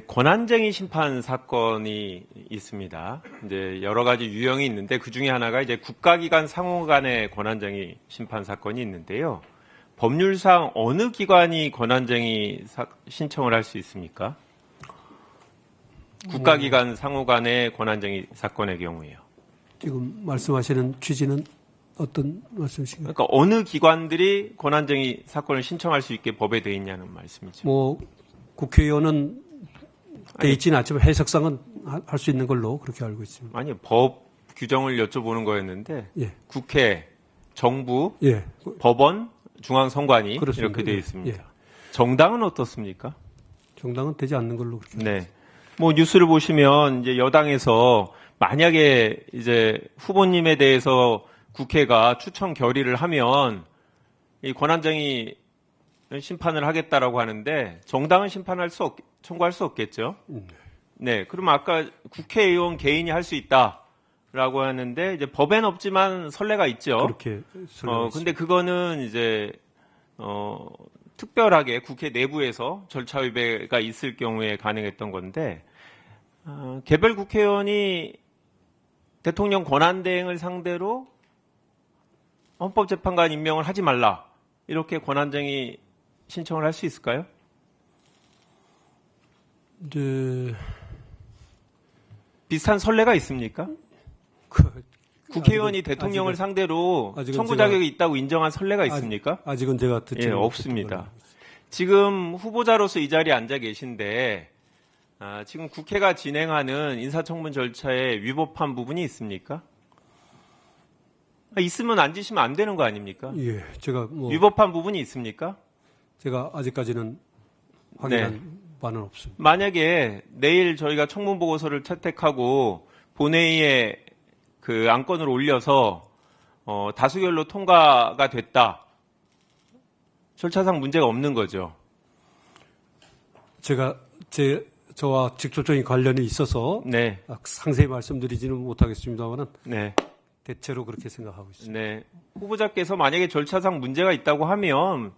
권한쟁의 심판 사건이 있습니다. 이제 여러 가지 유형이 있는데 그 중에 하나가 이제 국가기관 상호 간의 권한쟁의 심판 사건이 있는데요. 법률상 어느 기관이 권한쟁의 신청을 할 수 있습니까? 국가기관 상호 간의 권한쟁의 사건의 경우에요. 지금 말씀하시는 취지는 어떤 말씀이신가요? 그러니까 어느 기관들이 권한쟁의 사건을 신청할 수 있게 법에 되어 있냐는 말씀이죠. 국회의원은 돼 있지는 않지만 해석상은 할 수 있는 걸로 그렇게 알고 있습니다. 아니, 법 규정을 여쭤보는 거였는데 예. 국회, 정부, 예. 법원, 중앙선관위 그렇습니다. 이렇게 되어 있습니다. 예. 정당은 어떻습니까? 정당은 되지 않는 걸로 그렇게. 네. 뭐 뉴스를 보시면 이제 여당에서 만약에 이제 후보님에 대해서 국회가 추천 결의를 하면 이 권한쟁의 심판을 하겠다라고 하는데 정당은 청구할 수 없겠죠. 네. 그럼 아까 국회의원 개인이 할 수 있다라고 하는데 이제 법엔 없지만 선례가 있죠. 그렇게. 근데 그거는 이제 특별하게 국회 내부에서 절차 위배가 있을 경우에 가능했던 건데 개별 국회의원이 대통령 권한대행을 상대로 헌법재판관 임명을 하지 말라 이렇게 권한쟁의 신청을 할 수 있을까요? 이제 비슷한 선례가 있습니까? 국회의원이 대통령을 상대로 청구 자격이 있다고 인정한 선례가 있습니까? 아직은 제가 듣지 없습니다. 지금 후보자로서 이 자리에 앉아 계신데 지금 국회가 진행하는 인사청문 절차에 위법한 부분이 있습니까? 있으면 앉으시면 안 되는 거 아닙니까? 예, 제가 위법한 부분이 있습니까? 제가 아직까지는 확인한 바는 없습니다. 만약에 내일 저희가 청문 보고서를 채택하고 본회의에 그 안건을 올려서 다수결로 통과가 됐다. 절차상 문제가 없는 거죠. 제가 저와 직접적인 관련이 있어서 네. 상세히 말씀드리지는 못하겠습니다만은 네. 대체로 그렇게 생각하고 있습니다. 네. 후보자께서 만약에 절차상 문제가 있다고 하면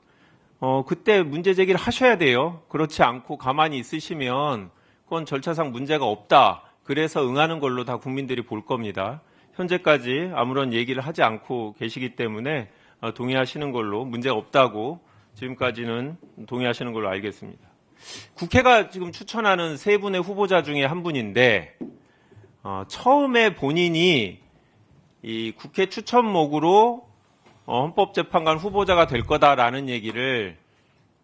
그때 문제 제기를 하셔야 돼요. 그렇지 않고 가만히 있으시면 그건 절차상 문제가 없다. 그래서 응하는 걸로 다 국민들이 볼 겁니다. 현재까지 아무런 얘기를 하지 않고 계시기 때문에 동의하시는 걸로 문제가 없다고 지금까지는 동의하시는 걸로 알겠습니다. 국회가 지금 추천하는 세 분의 후보자 중에 한 분인데 처음에 본인이 이 국회 추천목으로 헌법재판관 후보자가 될 거다라는 얘기를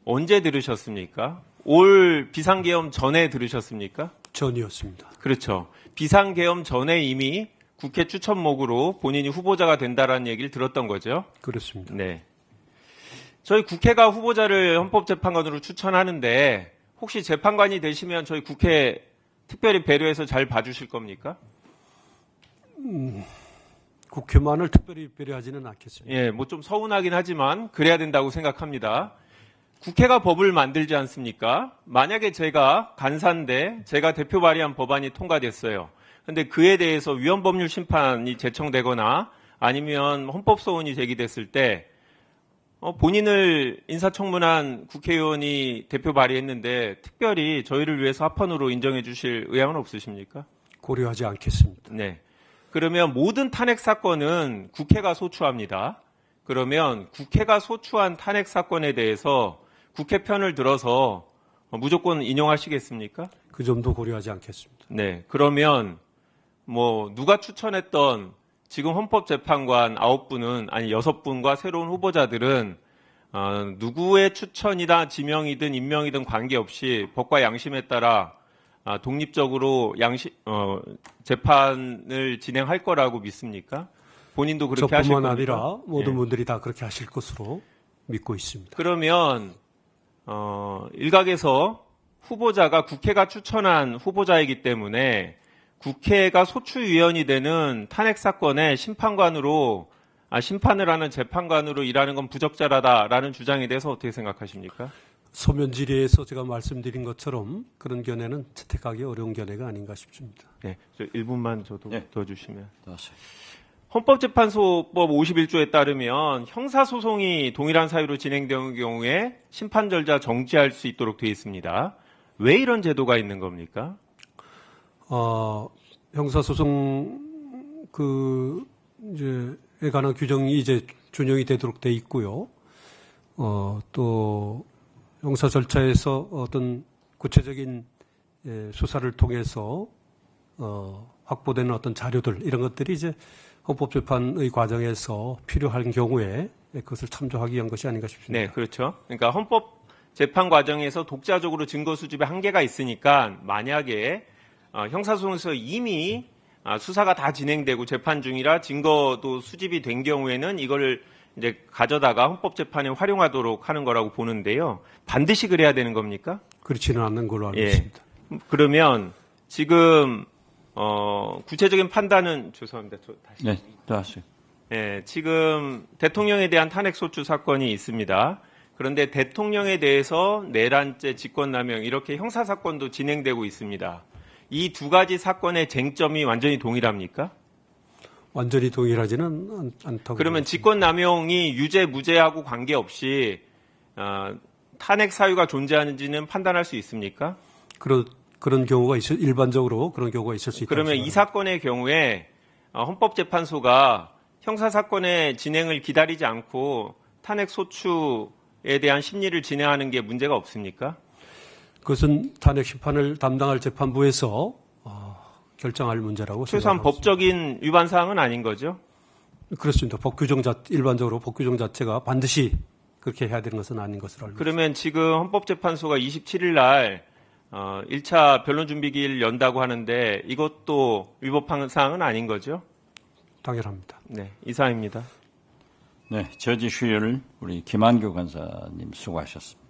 언제 들으셨습니까? 올 비상계엄 전에 들으셨습니까? 전이었습니다. 그렇죠. 비상계엄 전에 이미 국회 추천목으로 본인이 후보자가 된다라는 얘기를 들었던 거죠. 그렇습니다. 네. 저희 국회가 후보자를 헌법재판관으로 추천하는데 혹시 재판관이 되시면 저희 국회 특별히 배려해서 잘 봐주실 겁니까? 국회만을 특별히 배려하지는 않겠습니다. 예, 뭐 좀 서운하긴 하지만 그래야 된다고 생각합니다. 국회가 법을 만들지 않습니까? 만약에 제가 간사인데 제가 대표 발의한 법안이 통과됐어요. 근데 그에 대해서 위헌법률 심판이 제청되거나 아니면 헌법소원이 제기됐을 때 본인을 인사청문한 국회의원이 대표 발의했는데 특별히 저희를 위해서 합헌으로 인정해 주실 의향은 없으십니까? 고려하지 않겠습니다. 네. 그러면 모든 탄핵 사건은 국회가 소추합니다. 그러면 국회가 소추한 탄핵 사건에 대해서 국회 편을 들어서 무조건 인용하시겠습니까? 그 점도 고려하지 않겠습니다. 네. 그러면 누가 추천했던 지금 헌법재판관 9분은 아니 6분과 새로운 후보자들은 누구의 추천이다 지명이든 임명이든 관계없이 법과 양심에 따라 독립적으로 재판을 진행할 거라고 믿습니까? 본인도 그렇게 하실 겁니까? 저뿐만 아니라 모든 분들이 다 그렇게 하실 것으로 믿고 있습니다. 그러면 일각에서 후보자가 국회가 추천한 후보자이기 때문에 국회가 소추위원이 되는 탄핵 사건의 심판을 하는 재판관으로 일하는 건 부적절하다라는 주장에 대해서 어떻게 생각하십니까? 소면 질의에서 제가 말씀드린 것처럼 그런 견해는 채택하기 어려운 견해가 아닌가 싶습니다. 네, 1분만 저도 더 주시면. 다시. 헌법재판소법 51조에 따르면 형사소송이 동일한 사유로 진행되는 경우에 심판절자 정지할 수 있도록 되어 있습니다. 왜 이런 제도가 있는 겁니까? 형사소송 이제에 관한 규정이 이제 준용이 되도록 돼 있고요. 또 형사 절차에서 어떤 구체적인 수사를 통해서 확보되는 어떤 자료들 이런 것들이 이제 헌법재판의 과정에서 필요한 경우에 그것을 참조하기 위한 것이 아닌가 싶습니다. 네, 그렇죠. 그러니까 헌법재판 과정에서 독자적으로 증거 수집에 한계가 있으니까 만약에 형사소송에서 이미 수사가 다 진행되고 재판 중이라 증거도 수집이 된 경우에는 이걸 이제 가져다가 헌법재판에 활용하도록 하는 거라고 보는데요. 반드시 그래야 되는 겁니까? 그렇지는 않는 걸로 알고 예. 있습니다. 그러면 지금 구체적인 판단은 죄송합니다. 다시. 네, 또 하세요. 예, 지금 대통령에 대한 탄핵소추 사건이 있습니다. 그런데 대통령에 대해서 내란죄, 직권남용 이렇게 형사사건도 진행되고 있습니다. 이 두 가지 사건의 쟁점이 완전히 동일합니까? 완전히 동일하지는 않다고. 그러면 직권남용이 유죄, 무죄하고 관계없이 탄핵 사유가 존재하는지는 판단할 수 있습니까? 그런 경우가 일반적으로 그런 경우가 있을 수 있다. 그러면 이 사건의 경우에 헌법재판소가 형사사건의 진행을 기다리지 않고 탄핵 소추에 대한 심리를 진행하는 게 문제가 없습니까? 그것은 탄핵 심판을 담당할 재판부에서 결정할 문제라고 최소한 생각합니다. 법적인 위반 사항은 아닌 거죠? 그렇습니다. 일반적으로 법 규정 자체가 반드시 그렇게 해야 되는 것은 아닌 것으로 알고 있습니다. 그러면 지금 헌법재판소가 27일 날 1차 변론준비기일 연다고 하는데 이것도 위법한 사항은 아닌 거죠? 당연합니다. 네, 이상입니다. 네, 저지 슈열 우리 김한규 간사님 수고하셨습니다.